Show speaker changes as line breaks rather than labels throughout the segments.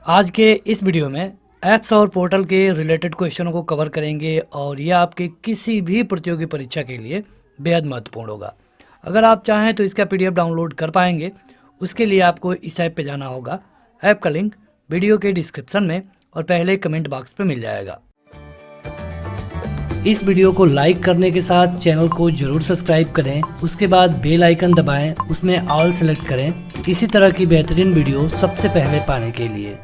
आज के इस वीडियो में ऐप्स और पोर्टल के रिलेटेड क्वेश्चनों को कवर करेंगे और यह आपके किसी भी प्रतियोगी परीक्षा के लिए बेहद महत्वपूर्ण होगा। अगर आप चाहें तो इसका पीडीएफ डाउनलोड कर पाएंगे। उसके लिए आपको इस ऐप पे जाना होगा। ऐप का लिंक वीडियो के डिस्क्रिप्शन में और पहले कमेंट बॉक्स पे मिल जाएगा। इस वीडियो को लाइक करने के साथ चैनल को जरूर सब्सक्राइब करें। उसके बाद बेल आइकन दबाएं, उसमें ऑल सेलेक्ट करें इसी तरह की बेहतरीन वीडियो सबसे पहले पाने के लिए।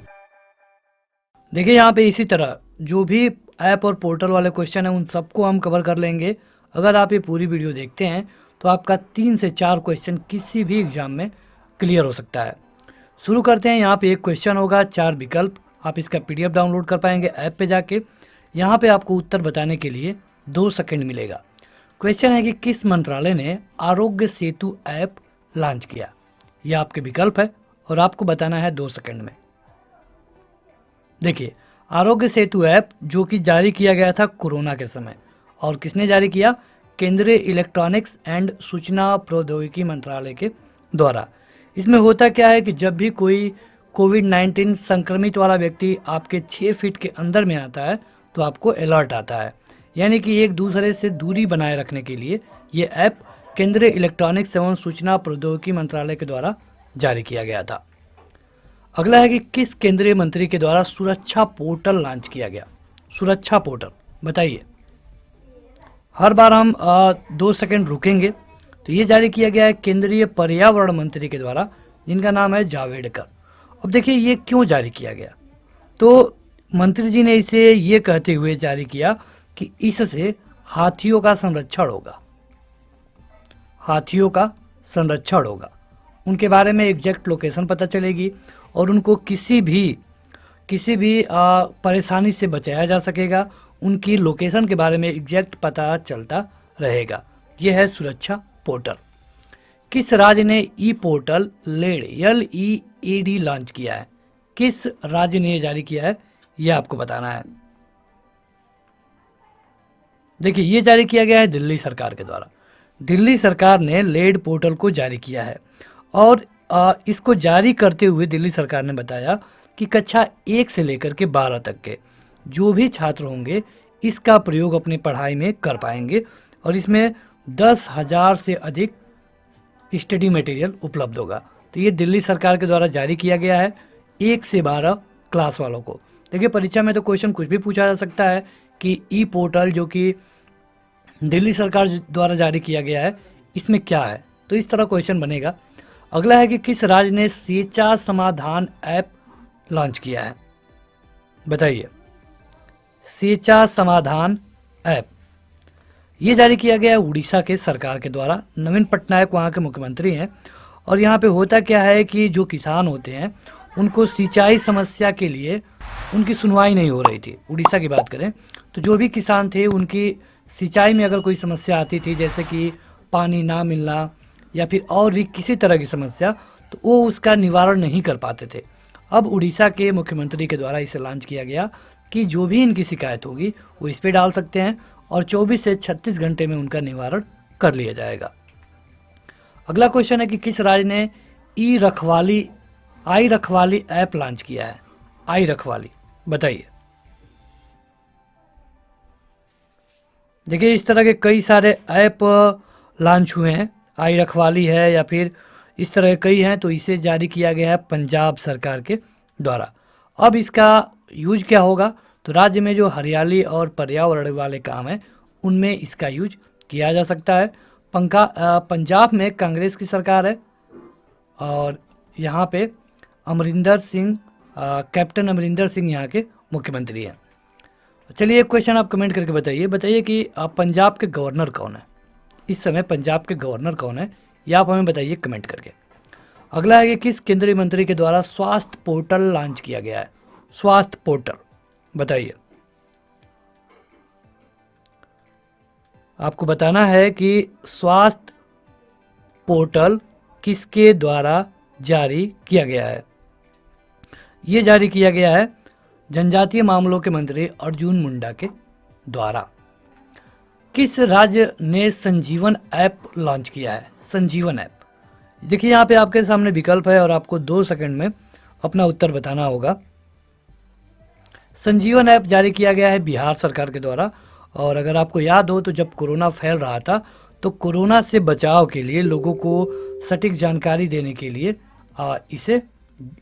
देखिए यहाँ पे इसी तरह जो भी ऐप और पोर्टल वाले क्वेश्चन हैं उन सबको हम कवर कर लेंगे। अगर आप ये पूरी वीडियो देखते हैं तो आपका 3 से 4 क्वेश्चन किसी भी एग्जाम में क्लियर हो सकता है। शुरू करते हैं। यहाँ पे एक क्वेश्चन होगा, 4 विकल्प। आप इसका पीडीएफ डाउनलोड कर पाएंगे ऐप पे जाके। यहाँ पे आपको उत्तर बताने के लिए 2 सेकंड मिलेगा। क्वेश्चन है कि किस मंत्रालय ने आरोग्य सेतु ऐप लॉन्च किया। यह आपके विकल्प है और आपको बताना है 2 सेकंड में। देखिए, आरोग्य सेतु ऐप जो कि जारी किया गया था कोरोना के समय, और किसने जारी किया? केंद्रीय इलेक्ट्रॉनिक्स एंड सूचना प्रौद्योगिकी मंत्रालय के द्वारा। इसमें होता क्या है कि जब भी कोई कोविड-19 संक्रमित वाला व्यक्ति आपके 6 फीट के अंदर में आता है तो आपको अलर्ट आता है, यानी कि एक दूसरे से दूरी बनाए रखने के लिए ये ऐप केंद्रीय इलेक्ट्रॉनिक्स एवं सूचना प्रौद्योगिकी मंत्रालय के द्वारा जारी किया गया था। अगला है कि किस केंद्रीय मंत्री के द्वारा सुरक्षा पोर्टल लॉन्च किया गया। सुरक्षा पोर्टल बताइए। हर बार हम 2 सेकंड रुकेंगे। तो ये जारी किया गया है केंद्रीय पर्यावरण मंत्री के द्वारा, जिनका नाम है जावड़ेकर। अब देखिए ये क्यों जारी किया गया। तो मंत्री जी ने इसे ये कहते हुए जारी किया कि इससे हाथियों का संरक्षण होगा। हाथियों का संरक्षण होगा, उनके बारे में एग्जैक्ट लोकेशन पता चलेगी और उनको किसी भी परेशानी से बचाया जा सकेगा। उनकी लोकेशन के बारे में एग्जैक्ट पता चलता रहेगा। यह है सुरक्षा पोर्टल। किस राज्य ने ई पोर्टल लेड LEAD लॉन्च किया है? किस राज्य ने यह जारी किया है, यह आपको बताना है। देखिए ये जारी किया गया है दिल्ली सरकार के द्वारा। दिल्ली सरकार ने लेड पोर्टल को जारी किया है और इसको जारी करते हुए दिल्ली सरकार ने बताया कि कक्षा 1 से लेकर के 12 तक के जो भी छात्र होंगे इसका प्रयोग अपनी पढ़ाई में कर पाएंगे और इसमें 10,000 से अधिक स्टडी मटेरियल उपलब्ध होगा। तो ये दिल्ली सरकार के द्वारा जारी किया गया है 1 से 12 क्लास वालों को। देखिए परीक्षा में तो क्वेश्चन कुछ भी पूछा जा सकता है कि ई पोर्टल जो कि दिल्ली सरकार द्वारा जारी किया गया है इसमें क्या है, तो इस तरह क्वेश्चन बनेगा। अगला है कि किस राज्य ने सेचा समाधान ऐप लॉन्च किया है? बताइए। सेचा समाधान ऐप ये जारी किया गया है उड़ीसा के सरकार के द्वारा। नवीन पटनायक वहाँ के मुख्यमंत्री हैं और यहाँ पे होता क्या है कि जो किसान होते हैं उनको सिंचाई समस्या के लिए उनकी सुनवाई नहीं हो रही थी। उड़ीसा की बात करें तो जो भी किसान थे उनकी सिंचाई में अगर कोई समस्या आती थी, जैसे कि पानी ना मिलना या फिर और भी किसी तरह की समस्या, तो वो उसका निवारण नहीं कर पाते थे। अब उड़ीसा के मुख्यमंत्री के द्वारा इसे लॉन्च किया गया कि जो भी इनकी शिकायत होगी वो इस पे डाल सकते हैं और 24 से 36 घंटे में उनका निवारण कर लिया जाएगा। अगला क्वेश्चन है कि किस राज्य ने आई रखवाली ऐप लॉन्च किया है? आई रखवाली बताइए। देखिए इस तरह के कई सारे ऐप लॉन्च हुए हैं। आई रखवाली है या फिर इस तरह कई हैं, तो इसे जारी किया गया है पंजाब सरकार के द्वारा। अब इसका यूज क्या होगा? तो राज्य में जो हरियाली और पर्यावरण वाले काम हैं उनमें इसका यूज किया जा सकता है। पंजाब में कांग्रेस की सरकार है और यहाँ पे कैप्टन अमरिंदर सिंह यहाँ के मुख्यमंत्री हैं। चलिए एक क्वेश्चन आप कमेंट करके बताइए कि पंजाब के गवर्नर कौन है? इस समय पंजाब के गवर्नर कौन है, यह आप हमें बताइए कमेंट करके। अगला है कि किस केंद्रीय मंत्री के द्वारा स्वास्थ्य पोर्टल लॉन्च किया गया है? स्वास्थ्य पोर्टल बताइए। आपको बताना है कि स्वास्थ्य पोर्टल किसके द्वारा जारी किया गया है। ये जारी किया गया है जनजातीय मामलों के मंत्री अर्जुन मुंडा के द्वारा। किस राज्य ने संजीवन ऐप लॉन्च किया है? संजीवन ऐप देखिए यहाँ पे आपके सामने विकल्प है और आपको 2 सेकंड में अपना उत्तर बताना होगा। संजीवन ऐप जारी किया गया है बिहार सरकार के द्वारा। और अगर आपको याद हो तो जब कोरोना फैल रहा था तो कोरोना से बचाव के लिए लोगों को सटीक जानकारी देने के लिए इसे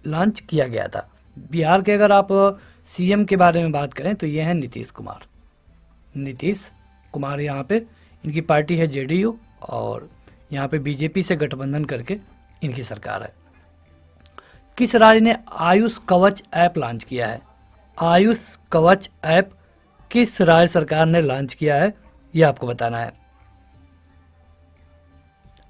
लॉन्च किया गया था। बिहार के अगर आप सीएम के बारे में बात करें तो ये हैं नीतीश कुमार। नीतीश कुमार यहाँ पे इनकी पार्टी है जेडीयू और यहाँ पे बीजेपी से गठबंधन करके इनकी सरकार है। किस राज्य ने आयुष कवच ऐप लॉन्च किया है? आयुष कवच ऐप किस राज्य सरकार ने लॉन्च किया है, ये आपको बताना है।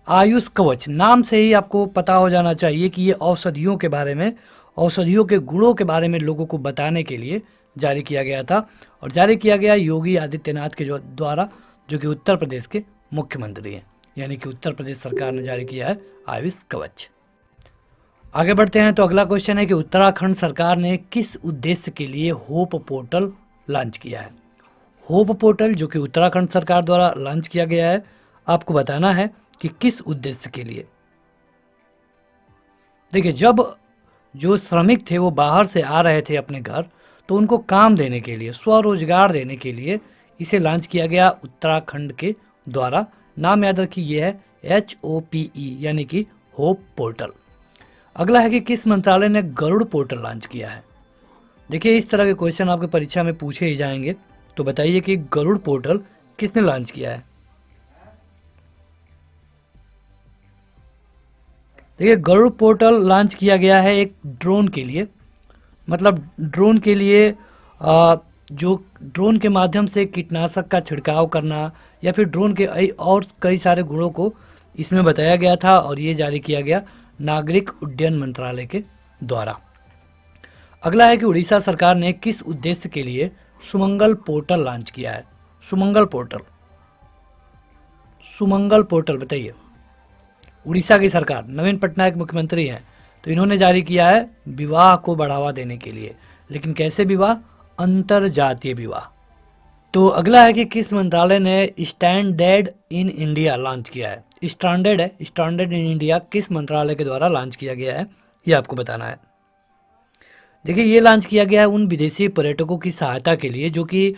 आयुष कवच नाम से ही आपको पता हो जाना चाहिए कि ये औषधियों के बारे में, औषधियों के गुणों के बारे में लोगों को बताने के लिए जारी किया गया था। और जारी किया गया योगी आदित्यनाथ के द्वारा, जो कि उत्तर प्रदेश के मुख्यमंत्री हैं। यानी कि उत्तर प्रदेश सरकार ने जारी किया है आयुष कवच। आगे बढ़ते हैं तो अगला क्वेश्चन है कि उत्तराखंड सरकार ने किस उद्देश्य के लिए होप पोर्टल लॉन्च किया है? होप पोर्टल जो कि उत्तराखंड सरकार द्वारा लॉन्च किया गया है, आपको बताना है कि किस उद्देश्य के लिए। देखिए, जब जो श्रमिक थे वो बाहर से आ रहे थे अपने घर, तो उनको काम देने के लिए, स्वरोजगार देने के लिए इसे लॉन्च किया गया उत्तराखंड के द्वारा। नाम याद रखिए, ये है HOPE यानी कि होप पोर्टल। अगला है कि किस मंत्रालय ने गरुड़ पोर्टल लॉन्च किया है? देखिए, इस तरह के क्वेश्चन आपके परीक्षा में पूछे ही जाएंगे, तो बताइए कि गरुड़ पोर्टल किसने लॉन्च किया है? देखिए, गरुड़ पोर्टल लॉन्च किया गया है एक ड्रोन के लिए। मतलब ड्रोन के लिए जो ड्रोन के माध्यम से कीटनाशक का छिड़काव करना या फिर ड्रोन के और कई सारे गुणों को इसमें बताया गया था। और ये जारी किया गया नागरिक उड्डयन मंत्रालय के द्वारा। अगला है कि उड़ीसा सरकार ने किस उद्देश्य के लिए सुमंगल पोर्टल लॉन्च किया है? सुमंगल पोर्टल, सुमंगल पोर्टल बताइए। उड़ीसा की सरकार, नवीन पटनायक मुख्यमंत्री हैं, तो इन्होंने जारी किया है विवाह को बढ़ावा देने के लिए। लेकिन कैसे विवाह? अंतरजातीय विवाह। तो अगला है कि किस मंत्रालय ने स्टैंडर्ड इन इंडिया लॉन्च किया है? स्टैंडर्ड है, स्टैंडर्ड इन इंडिया किस मंत्रालय के द्वारा लॉन्च किया गया है, ये आपको बताना है। देखिए, ये लॉन्च किया गया है उन विदेशी पर्यटकों की सहायता के लिए जो कि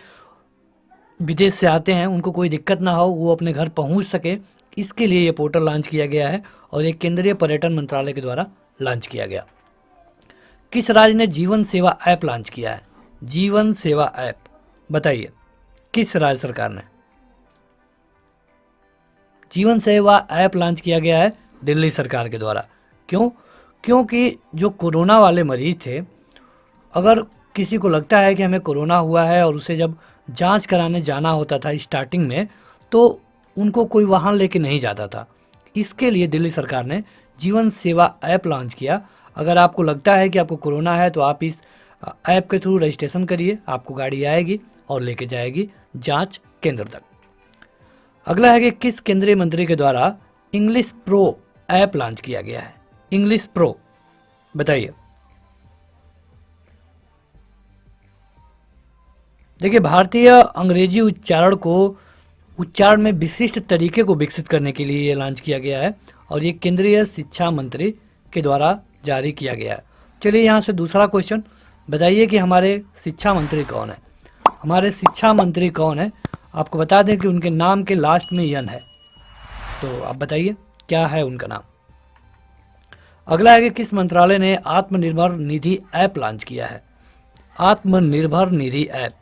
विदेश से आते हैं, उनको कोई दिक्कत ना हो, वो अपने घर पहुंच सके, इसके लिए ये पोर्टल लॉन्च किया गया है और एक केंद्रीय पर्यटन मंत्रालय के द्वारा लॉन्च किया गया। किस राज्य ने जीवन सेवा ऐप लॉन्च किया है? जीवन सेवा ऐप बताइए, किस राज्य सरकार ने? जीवन सेवा ऐप लॉन्च किया गया है दिल्ली सरकार के द्वारा। क्यों? क्योंकि जो कोरोना वाले मरीज थे, अगर किसी को लगता है कि हमें कोरोना हुआ है और उसे जब जांच कराने जाना होता था स्टार्टिंग में, तो उनको कोई वाहन लेके नहीं जाता था। इसके लिए दिल्ली सरकार ने जीवन सेवा ऐप लॉन्च किया। अगर आपको लगता है कि आपको कोरोना है तो आप इस ऐप के थ्रू रजिस्ट्रेशन करिए, आपको गाड़ी आएगी और लेके जाएगी जांच केंद्र तक। अगला है कि किस केंद्रीय मंत्री के द्वारा इंग्लिश प्रो ऐप लॉन्च किया गया है? इंग्लिश प्रो बताइए। देखिए, भारतीय अंग्रेजी उच्चारण में विशिष्ट तरीके को विकसित करने के लिए ये लॉन्च किया गया है और ये केंद्रीय शिक्षा मंत्री के द्वारा जारी किया गया है। चलिए, यहाँ से दूसरा क्वेश्चन बताइए कि हमारे शिक्षा मंत्री कौन है? हमारे शिक्षा मंत्री कौन है? आपको बता दें कि उनके नाम के लास्ट में यन है, तो आप बताइए क्या है उनका नाम। अगला है कि किस मंत्रालय ने आत्मनिर्भर निधि ऐप लॉन्च किया है? Atmanirbhar Nidhi app.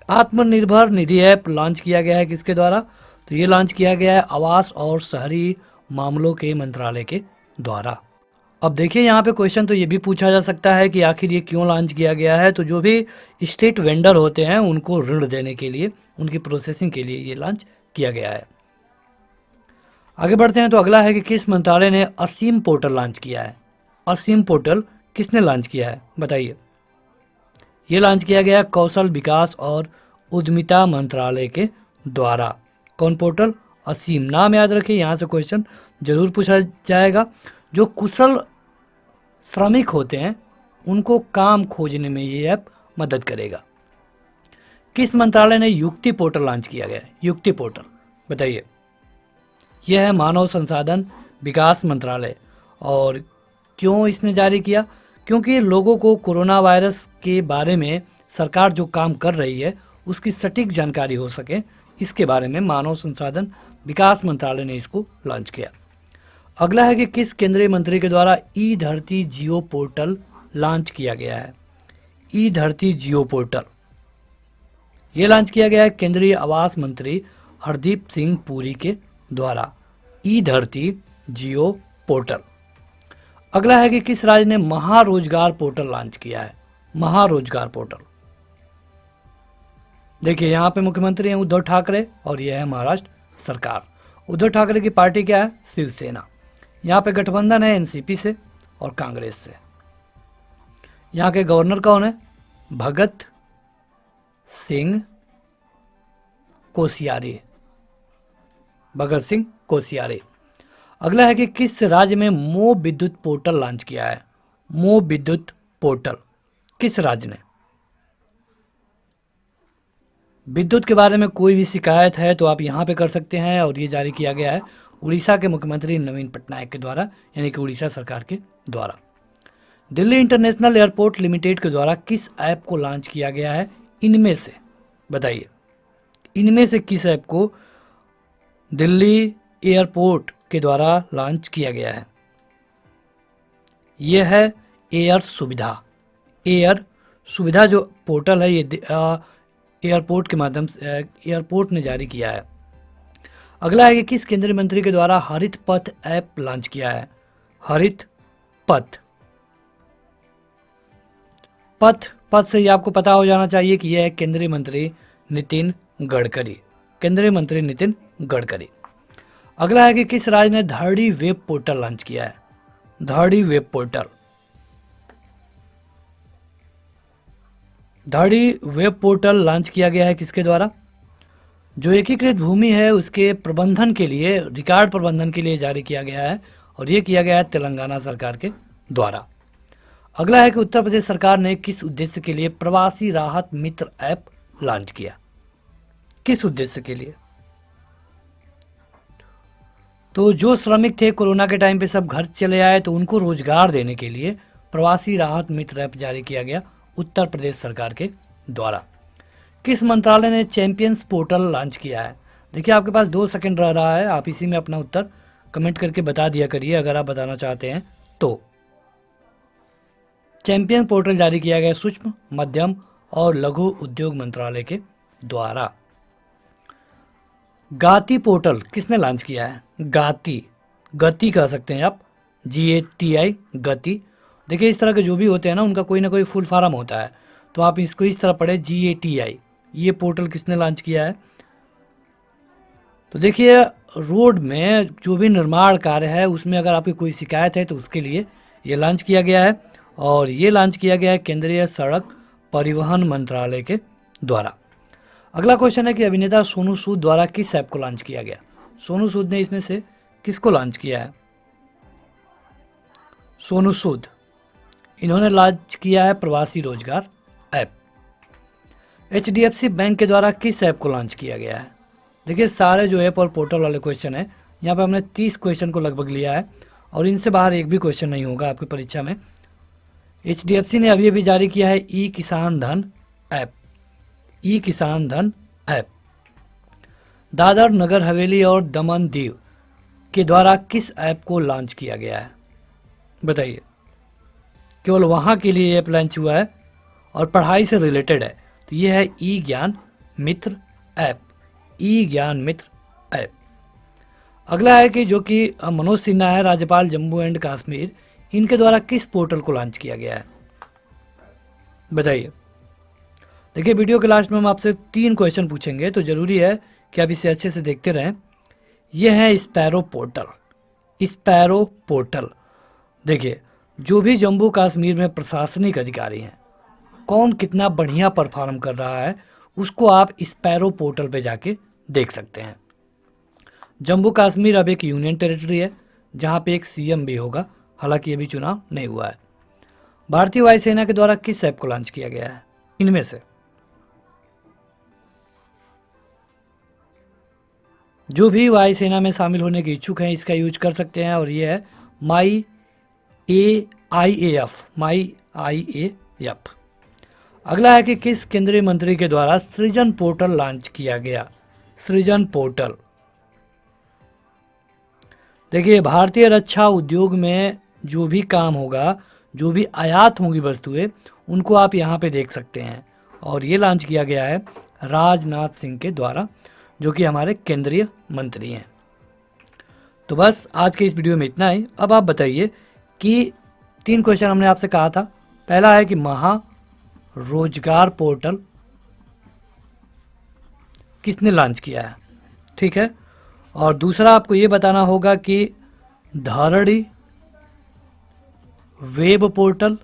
Atmanirbhar Nidhi app launch किया गया है किसके द्वारा? तो ये लॉन्च किया गया है आवास और शहरी मामलों के मंत्रालय के द्वारा। अब देखिए, यहाँ पे क्वेश्चन तो ये भी पूछा जा सकता है कि आखिर ये क्यों लॉन्च किया गया है। तो जो भी स्ट्रीट वेंडर होते हैं उनको ऋण देने के लिए, उनकी प्रोसेसिंग के लिए ये लॉन्च किया गया है। आगे बढ़ते हैं तो अगला है कि किस मंत्रालय ने असीम पोर्टल लॉन्च किया है? असीम पोर्टल किसने लॉन्च किया है बताइए। ये लॉन्च किया गया कौशल विकास और उद्यमिता मंत्रालय के द्वारा। कौन पोर्टल? असीम। नाम याद रखिए, यहाँ से क्वेश्चन जरूर पूछा जाएगा। जो कुशल श्रमिक होते हैं उनको काम खोजने में ये ऐप मदद करेगा। किस मंत्रालय ने युक्ति पोर्टल लॉन्च किया गया? युक्ति पोर्टल बताइए। यह है मानव संसाधन विकास मंत्रालय और क्यों इसने जारी किया? क्योंकि लोगों को कोरोना वायरस के बारे में सरकार जो काम कर रही है उसकी सटीक जानकारी हो सके, इसके बारे में मानव संसाधन विकास मंत्रालय ने इसको लॉन्च किया। अगला है कि किस केंद्रीय मंत्री के द्वारा ई धरती जियो पोर्टल लॉन्च किया गया है? ई धरती जियो पोर्टल ये लॉन्च किया गया है केंद्रीय आवास मंत्री हरदीप सिंह पुरी के द्वारा, ई धरती जियो पोर्टल। अगला है कि किस राज्य ने महारोजगार पोर्टल लॉन्च किया है? महारोजगार पोर्टल। देखिए यहाँ पे मुख्यमंत्री हैं उद्धव ठाकरे और यह है महाराष्ट्र सरकार। उद्धव ठाकरे की पार्टी क्या है? शिवसेना। यहाँ पे गठबंधन है एनसीपी से और कांग्रेस से। यहाँ के गवर्नर कौन है? भगत सिंह कोश्यारी, भगत सिंह कोश्यारी। अगला है कि किस राज्य में मो विद्युत पोर्टल लॉन्च किया है? मो विद्युत पोर्टल किस राज्य ने? विद्युत के बारे में कोई भी शिकायत है तो आप यहाँ पे कर सकते हैं, और ये जारी किया गया है उड़ीसा के मुख्यमंत्री नवीन पटनायक के द्वारा, यानी कि उड़ीसा सरकार के द्वारा। दिल्ली इंटरनेशनल एयरपोर्ट लिमिटेड के द्वारा किस ऐप को लॉन्च किया गया है? इनमें से बताइए, इनमें से किस ऐप को दिल्ली एयरपोर्ट के द्वारा लॉन्च किया गया है? यह है एयर सुविधा। एयर सुविधा जो पोर्टल है ये एयरपोर्ट के माध्यम से एयरपोर्ट ने जारी किया है। अगला है कि किस केंद्रीय मंत्री के द्वारा हरित पथ ऐप लॉन्च किया है? हरित पथ। पथ से ही आपको पता हो जाना चाहिए कि यह है केंद्रीय मंत्री नितिन गडकरी, केंद्रीय मंत्री नितिन गडकरी। अगला है कि किस राज्य ने धरती वेब पोर्टल लॉन्च किया है? धरती वेब पोर्टल। धरती वेब पोर्टल लॉन्च किया गया है किसके द्वारा? जो एकीकृत भूमि है उसके प्रबंधन के लिए, रिकॉर्ड प्रबंधन के लिए जारी किया गया है, और ये किया गया है तेलंगाना सरकार के द्वारा। अगला है कि उत्तर प्रदेश सरकार ने किस उद्देश्य के लिए प्रवासी राहत मित्र ऐप लॉन्च किया? किस उद्देश्य के लिए? तो जो श्रमिक थे कोरोना के टाइम पे सब घर चले आए, तो उनको रोजगार देने के लिए प्रवासी राहत मित्र ऐप जारी किया गया उत्तर प्रदेश सरकार के द्वारा। किस मंत्रालय ने चैंपियंस पोर्टल लॉन्च किया है? देखिए आपके पास 2 सेकंड रह रहा है, आप इसी में अपना उत्तर कमेंट करके बता दिया करिए अगर आप बताना चाहते हैं तो। चैंपियन पोर्टल जारी किया गया सूक्ष्म मध्यम और लघु उद्योग मंत्रालय के द्वारा। गाती पोर्टल किसने लॉन्च किया है? गति कह सकते हैं आप, GATI गति। देखिए इस तरह के जो भी होते हैं ना कोई ना कोई फुल फॉर्म होता है, तो आप इसको इस तरह पढ़े GATI। ये पोर्टल किसने लॉन्च किया है? तो देखिए रोड में जो भी निर्माण कार्य है उसमें अगर आपकी कोई शिकायत है तो उसके लिए ये लॉन्च किया गया है, और ये लॉन्च किया गया है केंद्रीय सड़क परिवहन मंत्रालय के द्वारा। अगला क्वेश्चन है कि अभिनेता सोनू सूद द्वारा किस ऐप को लॉन्च किया गया? सोनू सूद ने इसमें से किसको लॉन्च किया है? सोनू सूद इन्होंने लॉन्च किया है प्रवासी रोजगार ऐप। HDFC बैंक के द्वारा किस ऐप को लॉन्च किया गया है? देखिए सारे जो ऐप और पोर्टल वाले क्वेश्चन है, यहाँ पे हमने 30 क्वेश्चन को लगभग लिया है, और इनसे बाहर एक भी क्वेश्चन नहीं होगा आपकी परीक्षा में। HDFC ने अभी जारी किया है ई किसान धन ऐप। ई किसान धन ऐप दादर नगर हवेली और दमन दीव के द्वारा किस ऐप को लॉन्च किया गया है? बताइए। केवल वहाँ के लिए ऐप लॉन्च हुआ है और पढ़ाई से रिलेटेड है, तो ये है ई ज्ञान मित्र ऐप। ई ज्ञान मित्र ऐप। अगला है कि जो कि मनोज सिन्हा है राज्यपाल जम्मू एंड कश्मीर, इनके द्वारा किस पोर्टल को लॉन्च किया गया है? बताइए। देखिए वीडियो के लास्ट में हम आपसे 3 क्वेश्चन पूछेंगे, तो जरूरी है कि आप इसे अच्छे से देखते रहें। यह है स्पैरो पोर्टल। स्पैरो पोर्टल देखिए जो भी जम्मू कश्मीर में प्रशासनिक अधिकारी हैं, कौन कितना बढ़िया परफॉर्म कर रहा है उसको आप स्पैरो पोर्टल पे जाके देख सकते हैं। जम्मू कश्मीर अब एक यूनियन टेरिटरी है जहाँ पे एक CM भी होगा, हालांकि अभी चुनाव नहीं हुआ है। भारतीय वायुसेना के द्वारा किस ऐप को लॉन्च किया गया है? इनमें से जो भी वायुसेना में शामिल होने के इच्छुक हैं इसका यूज कर सकते हैं, और ये है माई MyIAF। अगला है कि किस केंद्रीय मंत्री के द्वारा सृजन पोर्टल लॉन्च किया गया। सृजन पोर्टल, देखिए भारतीय रक्षा उद्योग में जो भी काम होगा, जो भी आयात होंगी वस्तुएं, उनको आप यहाँ पे देख सकते हैं। और ये लॉन्च किया गया है राजनाथ सिंह के द्वारा, जो कि हमारे केंद्रीय मंत्री हैं। तो बस आज के इस वीडियो में इतना ही। अब आप बताइए कि 3 क्वेश्चन हमने आपसे कहा था। पहला है कि महा रोजगार पोर्टल किसने लॉन्च किया है, ठीक है। और दूसरा आपको ये बताना होगा कि धरणी वेब पोर्टल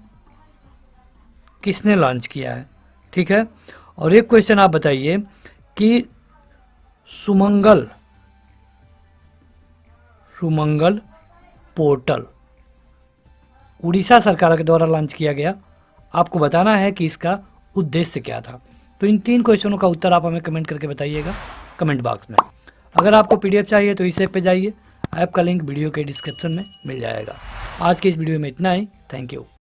किसने लॉन्च किया है, ठीक है। और एक क्वेश्चन आप बताइए कि सुमंगल पोर्टल उड़ीसा सरकार के द्वारा लॉन्च किया गया। आपको बताना है कि इसका उद्देश्य क्या था। तो इन 3 क्वेश्चनों का उत्तर आप हमें कमेंट करके बताइएगा कमेंट बॉक्स में। अगर आपको पीडीएफ चाहिए तो इस ऐप पे जाइए, ऐप का लिंक वीडियो के डिस्क्रिप्शन में मिल जाएगा। आज के इस वीडियो में इतना ही। Thank you.